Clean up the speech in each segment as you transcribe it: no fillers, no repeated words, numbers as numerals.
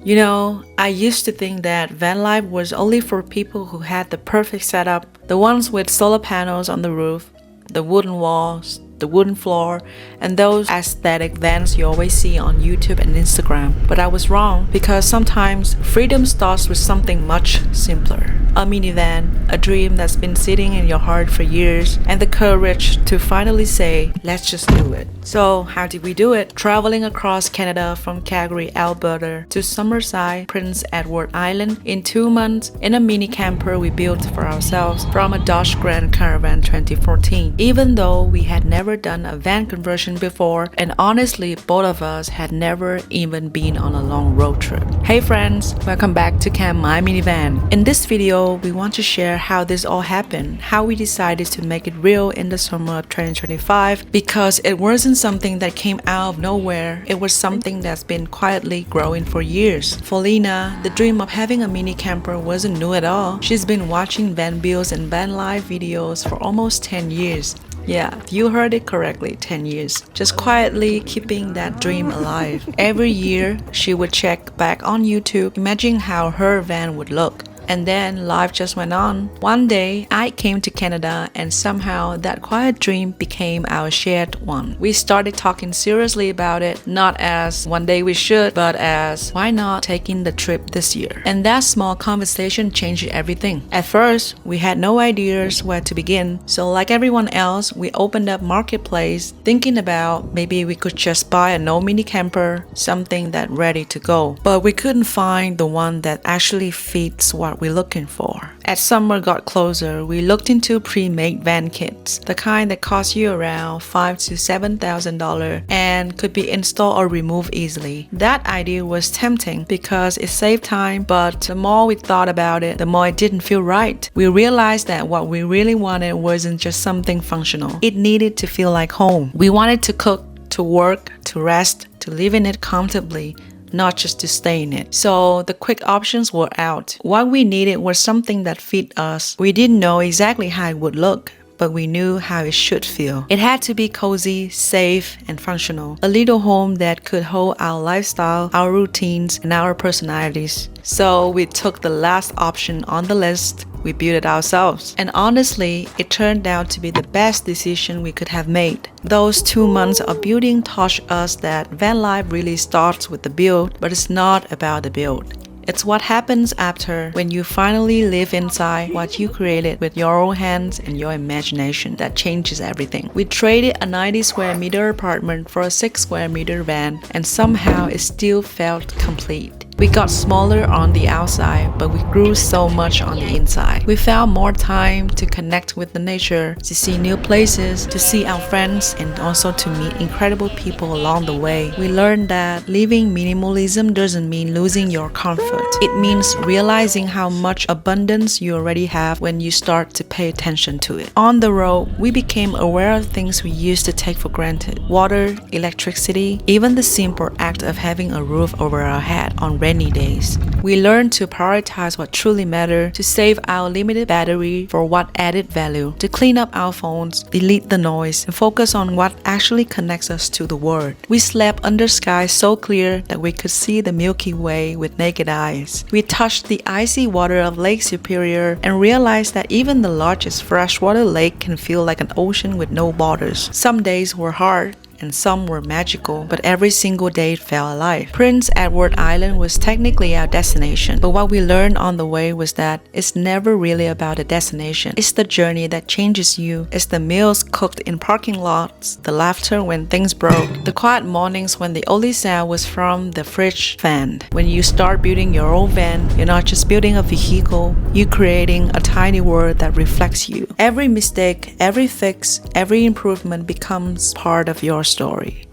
You know, I used to think that van life was only for people who had the perfect setup, the ones with solar panels on the roof, the wooden walls, the wooden floor, and those aesthetic vans you always see on YouTube and Instagram. But I was wrong, because sometimes freedom starts with something much simpler. A minivan, a dream that's been sitting in your heart for years, and the courage to finally say, let's just do it. So how did we do it? Traveling across Canada from Calgary, Alberta to Summerside, Prince Edward Island in 2 months in a mini camper we built for ourselves from a Dodge Grand Caravan 2014. Even though we had never done a van conversion before, and honestly both of us had never even been on a long road trip. Hey friends, welcome back to Camp My Minivan. In this video, we want to share how this all happened, how we decided to make it real in the summer of 2025, because it wasn't something that came out of nowhere. It was something that's been quietly growing for years. For Lena, the dream of having a mini camper wasn't new at all. She's been watching van builds and van life videos for almost 10 years. Yeah, you heard it correctly, 10 years. Just quietly keeping that dream alive. Every year, she would check back on YouTube, imagining how her van would look. And then life just went on. One day, I came to Canada and somehow that quiet dream became our shared one. We started talking seriously about it, not as one day we should, but as why not taking the trip this year? And that small conversation changed everything. At first, we had no ideas where to begin. So like everyone else, we opened up Marketplace thinking about maybe we could just buy a no mini camper, something that ready to go. But we couldn't find the one that actually fits what we're looking for. As summer got closer, we looked into pre-made van kits, the kind that cost you around $5,000 to $7,000 and could be installed or removed easily. That idea was tempting because it saved time, but the more we thought about it, the more it didn't feel right. We realized that what we really wanted wasn't just something functional. It needed to feel like home. We wanted to cook, to work, to rest, to live in it comfortably, not just to stay in it. So the quick options were out. What we needed was something that fit us. We didn't know exactly how it would look, but we knew how it should feel. It had to be cozy, safe, and functional. A little home that could hold our lifestyle, our routines, and our personalities. So we took the last option on the list. We built it ourselves. And honestly, it turned out to be the best decision we could have made. Those 2 months of building taught us that van life really starts with the build, but it's not about the build. It's what happens after, when you finally live inside what you created with your own hands and your imagination, that changes everything. We traded a 90 square meter apartment for a 6 square meter van, and somehow it still felt complete. We got smaller on the outside, but we grew so much on the inside. We found more time to connect with the nature, to see new places, to see our friends, and also to meet incredible people along the way. We learned that living minimalism doesn't mean losing your comfort. It means realizing how much abundance you already have when you start to pay attention to it. On the road, we became aware of things we used to take for granted. Water, electricity, even the simple act of having a roof over our head on rainy days. We learned to prioritize what truly mattered, to save our limited battery for what added value, to clean up our phones, delete the noise, and focus on what actually connects us to the world. We slept under skies so clear that we could see the Milky Way with naked eyes. We touched the icy water of Lake Superior and realized that even the largest freshwater lake can feel like an ocean with no borders. Some days were hard, and some were magical, but every single day felt alive. Prince Edward Island was technically our destination, but what we learned on the way was that it's never really about a destination. It's the journey that changes you. It's the meals cooked in parking lots, the laughter when things broke, the quiet mornings when the only sound was from the fridge fan. When you start building your own van, you're not just building a vehicle, you're creating a tiny world that reflects you. Every mistake, every fix, every improvement becomes part of your story.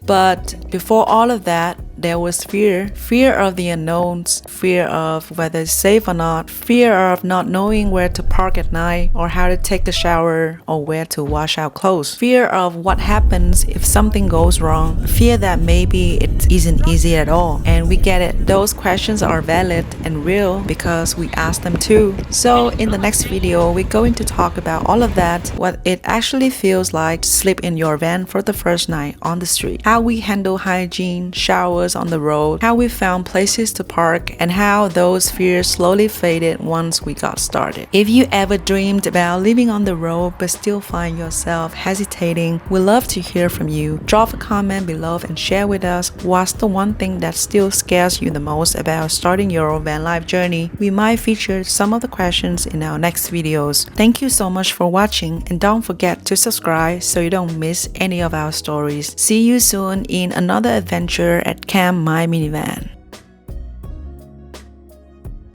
But before all of that, there was fear of the unknowns, fear of whether it's safe or not, fear of not knowing where to park at night or how to take the shower or where to wash our clothes, fear of what happens if something goes wrong, fear that maybe it isn't easy at all. And we get it, those questions are valid and real because we ask them too. So in the next video, we're going to talk about all of that, what it actually feels like to sleep in your van for the first night on the street, how we handle hygiene, showers, fears on the road, how we found places to park, and how those fears slowly faded once we got started. If you ever dreamed about living on the road but still find yourself hesitating, we'd love to hear from you. Drop a comment below and share with us what's the one thing that still scares you the most about starting your van life journey. We might feature some of the questions in our next videos. Thank you so much for watching, and don't forget to subscribe so you don't miss any of our stories. See you soon in another adventure at Camp My Minivan.